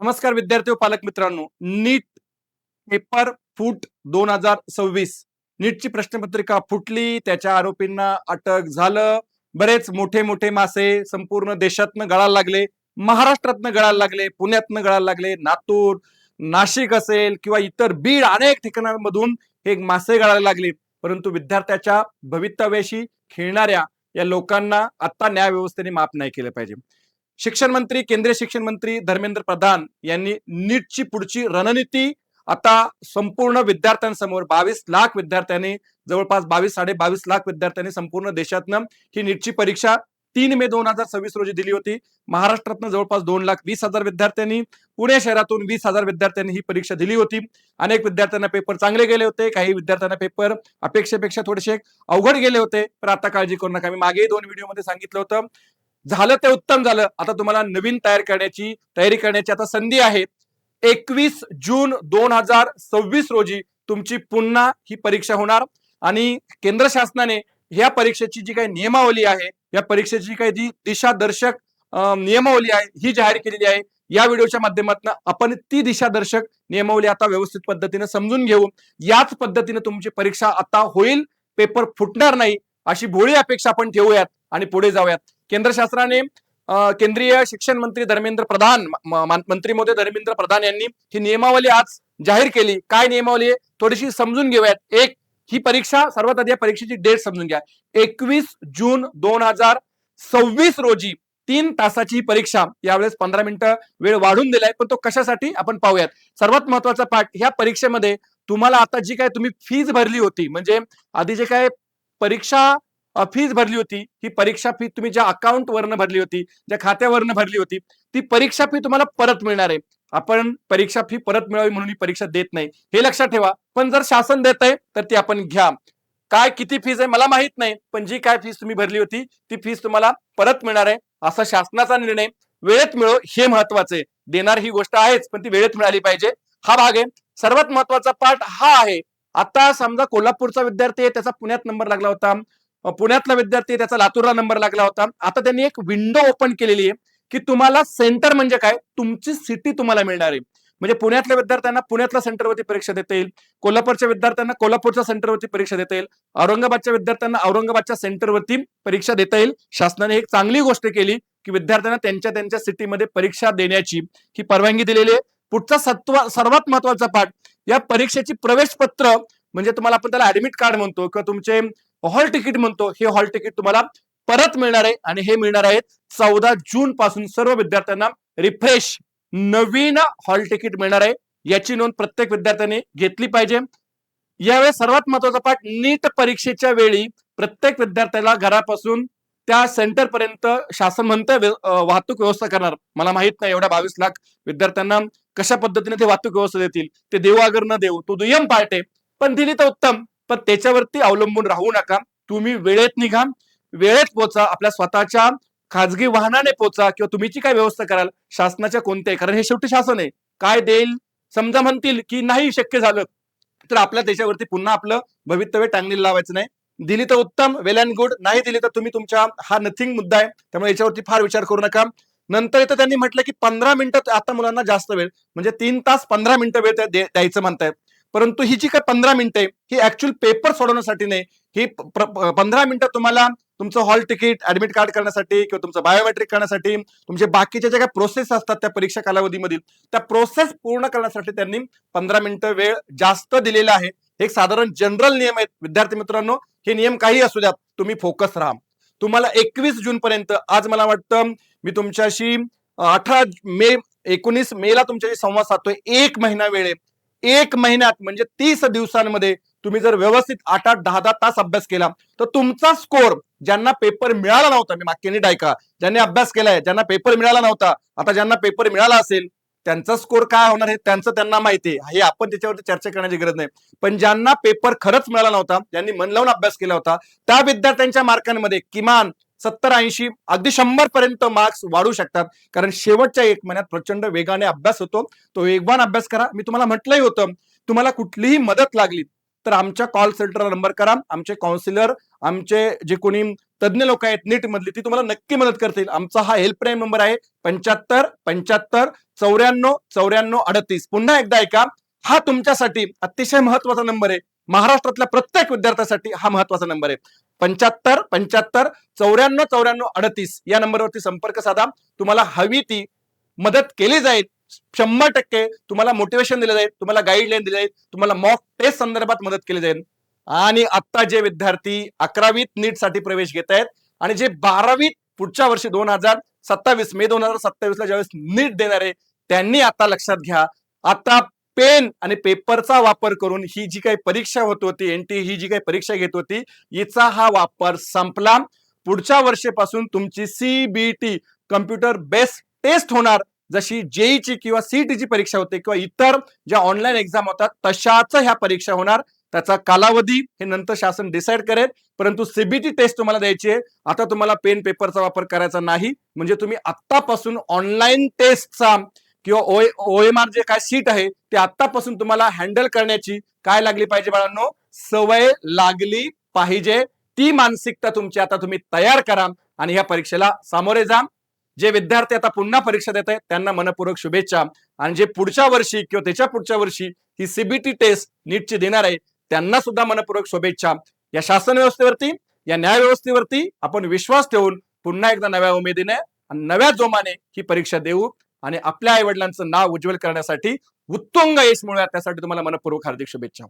नमस्कार विद्यार्थी व पालक मित्रांनो. नीट पेपर फूट 2026 नीटची प्रश्नपत्रिका फुटली, त्याच्या आरोपींना अटक झालं. बरेच मोठे मोठे मासे संपूर्ण देशातनं गळायला लागले, महाराष्ट्रातनं गळायला लागले, पुण्यातनं गळायला लागले, लातूर, नाशिक असेल किंवा इतर बीड अनेक ठिकाणांमधून हे मासे गळायला लागले. परंतु विद्यार्थ्याच्या भवितव्याशी खेळणाऱ्या या लोकांना आता न्याय व्यवस्थेने माफ नाही केलं पाहिजे. शिक्षण मंत्री, केंद्रीय शिक्षण मंत्री धर्मेंद्र प्रधान यांनी नीटची पुढची रणनीती आता संपूर्ण विद्यार्थ्यांसमोर 22 लाख विद्यार्थ्यांनी, जवळपास 22-22.5 लाख विद्यार्थ्यांनी संपूर्ण देशातनं ही नीटची परीक्षा 3 मे 2026 रोजी दिली होती. महाराष्ट्रातनं जवळपास 2,20,000 विद्यार्थ्यांनी, पुणे शहरातून 20,000 विद्यार्थ्यांनी ही परीक्षा दिली होती. अनेक विद्यार्थ्यांना पेपर चांगले गेले होते, काही विद्यार्थ्यांना पेपर अपेक्षेपेक्षा थोडेसे अवघड गेले होते. पण आता काळजी करू नका, मी मागेही 2 व्हिडिओमध्ये सांगितलं होतं. झालं ते उत्तम झालं. आता तुम्हाला नवीन तयारी करण्याची आता संधी आहे. 21 जून 2026 रोजी तुमची पुन्हा ही परीक्षा होणार आणि केंद्र शासनाने या परीक्षेची जी काही नियमावली आहे, या परीक्षेची काही जी दिशादर्शक नियमावली आहे ही जाहीर केलेली आहे. या व्हिडिओच्या माध्यमातून आपण ती दिशादर्शक नियमावली आता व्यवस्थित पद्धतीने समजून घेऊ. याच पद्धतीने तुमची परीक्षा आता होईल, पेपर फुटणार नाही अशी भोळी अपेक्षा आपण ठेवूयात आणि पुढे जाऊयात. केंद्र शासनाने केंद्रीय शिक्षण मंत्री धर्मेंद्र प्रधान, मंत्री महोदय धर्मेंद्र प्रधान यांनी ही नियमावली आज जाहीर केली. काय नियमावली आहे थोडीशी समजून घेऊयात. ही परीक्षा, सर्वात आधी या परीक्षेची डेट समजून घ्या. 21 जून 2026 रोजी 3 तासाची परीक्षा. यावेळेस 15 मिनिटं वेळ वाढून दिलाय, पण तो कशासाठी आपण पाहूयात. सर्वात महत्वाचा पाठ, ह्या परीक्षेमध्ये तुम्हाला आता जी काय तुम्ही फीज भरली होती, म्हणजे आधी जे काय परीक्षा फीज भरली होती, ही परीक्षा फी तुम्ही ज्या अकाउंट वरनं भरली होती, ज्या खात्यावरनं भरली होती, ती परीक्षा फी तुम्हाला परत मिळणार आहे. आपण परीक्षा फी परत मिळावी म्हणून ही परीक्षा देत नाही, हे लक्षात ठेवा. पण जर शासन देत आहे तर ती आपण घ्या. काय किती फीज आहे मला माहित नाही, पण जी काय फीज तुम्ही भरली होती ती फीज तुम्हाला परत मिळणार आहे, असा शासनाचा निर्णय. वेळेत मिळो हे महत्वाचं आहे. देणार ही गोष्ट आहेच, पण ती वेळेत मिळाली पाहिजे, हा भाग आहे. सर्वात महत्वाचा पाठ हा आहे. आता समजा कोल्हापूरचा विद्यार्थी आहे, त्याचा पुण्यात नंबर लागला होता, पुण्यातला विद्यार्थी त्याचा लातूरला नंबर लागला होता. आता त्यांनी एक विंडो ओपन केलेली आहे की तुम्हाला सेंटर म्हणजे काय, तुमची सिटी तुम्हाला मिळणार आहे. म्हणजे पुण्यातल्या विद्यार्थ्यांना पुण्यातल्या सेंटरवरती परीक्षा देता येईल, कोल्हापूरच्या विद्यार्थ्यांना कोल्हापूरच्या सेंटरवरती परीक्षा देता येईल, औरंगाबादच्या विद्यार्थ्यांना औरंगाबादच्या सेंटरवरती परीक्षा देता येईल. शासनाने एक चांगली गोष्ट केली की विद्यार्थ्यांना त्यांच्या त्यांच्या सिटीमध्ये परीक्षा देण्याची ही परवानगी दिलेली आहे. पुढचा सर्वात महत्वाचा पाठ, या परीक्षेची प्रवेश पत्र, म्हणजे तुम्हाला आपण त्याला ऍडमिट कार्ड म्हणतो किंवा तुमचे हॉल तिकीट म्हणतो, हे हॉल तिकीट तुम्हाला परत मिळणार आहे आणि हे मिळणार आहे 14 जून पासून सर्व विद्यार्थ्यांना रिफ्रेश नवीन हॉल तिकीट मिळणार आहे. याची नोंद प्रत्येक विद्यार्थ्याने घेतली पाहिजे. यावेळी सर्वात महत्वाचा पाठ, नीट परीक्षेच्या वेळी प्रत्येक विद्यार्थ्याला घरापासून त्या सेंटर पर्यंत शासन म्हणतं वाहतूक व्यवस्था करणार. मला माहित नाही एवढ्या 22 लाख विद्यार्थ्यांना कशा पद्धतीने ते वाहतूक व्यवस्था देतील, ते देऊ अगर न देऊ तो दुय्यम पार्ट आहे, पण दिली तर उत्तम. पण त्याच्यावरती अवलंबून राहू नका. तुम्ही वेळेत निघा, वेळेत पोचा, आपल्या स्वतःच्या खाजगी वाहनाने पोचा किंवा तुम्हीची काय व्यवस्था कराल शासनाच्या कोणत्याही, कारण हे शेवटी शासन आहे. काय देईल, समजा म्हणतील की नाही शक्य झालं तर आपल्या त्याच्यावरती पुन्हा आपलं भवितव्य टांगणीला लावायचं नाही. दिली तर उत्तम, वेल अँड गुड, नाही दिली तर तुम्ही तुमच्या, हा नथिंग मुद्दा आहे, त्यामुळे याच्यावरती फार विचार करू नका. नंतर इथं त्यांनी म्हटलं की 15 मिनिटं, आता मुलांना जास्त वेळ, म्हणजे 3 तास 15 मिनिटं वेळ द्यायचं म्हणतायत. परंतु ही जी काय 15 मिनिटं आहे ही ऍक्च्युअल पेपर सोडवण्यासाठी नाही. ही 15 मिनिटं तुम्हाला तुमचं हॉल तिकीट, ऍडमिट कार्ड करण्यासाठी किंवा तुमचं बायोमेट्रिक करण्यासाठी, तुमचे बाकीच्या ज्या काही प्रोसेस असतात त्या परीक्षा कालावधीमधील, त्या प्रोसेस पूर्ण करण्यासाठी त्यांनी 15 मिनिटं वेळ जास्त दिलेला आहे. एक साधारण जनरल नियम आहेत विद्यार्थी मित्रांनो. हे नियम काही असू द्या, तुम्ही फोकस राहा. तुम्हाला 21 जून पर्यंत, आज मला वाटतं मी तुमच्याशी 18 मे 19 मे ला तुमच्याशी संवाद साधतोय. 1 महिना वेळ आहे. 1 महिन्यात म्हणजे 30 दिवसांमध्ये तुम्ही जर व्यवस्थित 8-8, 10-10 तास अभ्यास केला तर तुमचा स्कोर, ज्यांना पेपर मिळाला नव्हता, मी मागच्या नीट ऐका, ज्यांनी अभ्यास केलाय, ज्यांना पेपर मिळाला नव्हता, आता ज्यांना पेपर मिळाला असेल त्यांचा स्कोर काय होणार हे त्यांचं त्यांना माहिती आहे, हे आपण त्याच्यावरती चर्चा करण्याची गरज नाही. पण ज्यांना पेपर खरंच मिळाला नव्हता, ज्यांनी मन लावून अभ्यास केला होता, त्या विद्यार्थ्यांच्या मार्कांमध्ये किमान 70-80 अगदी 100 पर्यंत मार्क्स वाढू शकतात. कारण शेवटच्या 1 महिन्यात प्रचंड वेगाने अभ्यास होतो. तो वेगवान अभ्यास करा. मी तुम्हाला म्हटलंही होतं, तुम्हाला कुठलीही मदत लागली तर आमच्या कॉल सेंटरला नंबर करा. आमचे काउन्सिलर, आमचे जे कोणी तज्ज्ञ लोक आहेत नीट मधली, ती तुम्हाला नक्की मदत करतील. आमचा हा हेल्पलाईन नंबर आहे 75 75 94 94 38. पुन्हा एकदा ऐका, हा तुमच्यासाठी अतिशय महत्वाचा नंबर आहे. महाराष्ट्रातल्या प्रत्येक विद्यार्थ्यासाठी हा महत्वाचा नंबर आहे. 75 75 94 94 38 या नंबरवरती संपर्क साधा. तुम्हाला हवी ती मदत केली जाईल. 100% तुम्हाला मोटिवेशन दिलं जाईल, तुम्हाला गाईडलाईन दिली जाईल, तुम्हाला मॉक टेस्ट संदर्भात मदत केली जाईल. आणि आता जे विद्यार्थी 11वीत नीट साठी प्रवेश घेत आहेत आणि जे 12वीत पुढच्या वर्षी 2027 मे 2027 ला ज्यावेळेस नीट देणार आहे, त्यांनी आता लक्षात घ्या, आता पेन आणि पेपरचा वापर करून ही जी काही परीक्षा होत होती, एनटी ही जी काही परीक्षा घेत होती, हिचा हा वापर संपला. पुढच्या वर्षीपासून तुमची सीबीटी कम्प्युटर बेस्ड टेस्ट होणार. जशी जेईची किंवा सीईटीची परीक्षा होते किंवा इतर ज्या ऑनलाईन एक्झाम होतात तशाच ह्या परीक्षा होणार. त्याचा कालावधी हे नंतर शासन डिसाईड करेल, परंतु सीबीटी टेस्ट तुम्हाला द्यायची आहे. आता तुम्हाला पेन पेपरचा वापर करायचा नाही. म्हणजे तुम्ही आतापासून ऑनलाईन टेस्टचा किंवा ओएमआर जे काय सीट आहे ते आतापासून तुम्हाला हँडल करण्याची काय लागली पाहिजे बाळांनो, सवय लागली पाहिजे. ती मानसिकता तुमची आता तुम्ही तयार करा आणि ह्या परीक्षेला सामोरे जा. जे विद्यार्थी आता पुन्हा परीक्षा देत आहेत त्यांना मनपूर्वक शुभेच्छा. आणि जे पुढच्या वर्षी किंवा त्याच्या पुढच्या वर्षी ही सीबीटी टेस्ट नीटची देणार आहे त्यांना सुद्धा मनपूर्वक शुभेच्छा. या शासन व्यवस्थेवरती, या न्याय व्यवस्थेवरती आपण विश्वास ठेवून पुन्हा एकदा नव्या उमेदीने आणि नव्या जोमाने ही परीक्षा देऊ आणि आपल्या आई वडिलांचं नाव उज्ज्वल करण्यासाठी उत्तुंग यश मिळूया. त्यासाठी तुम्हाला मनपूर्वक हार्दिक शुभेच्छा.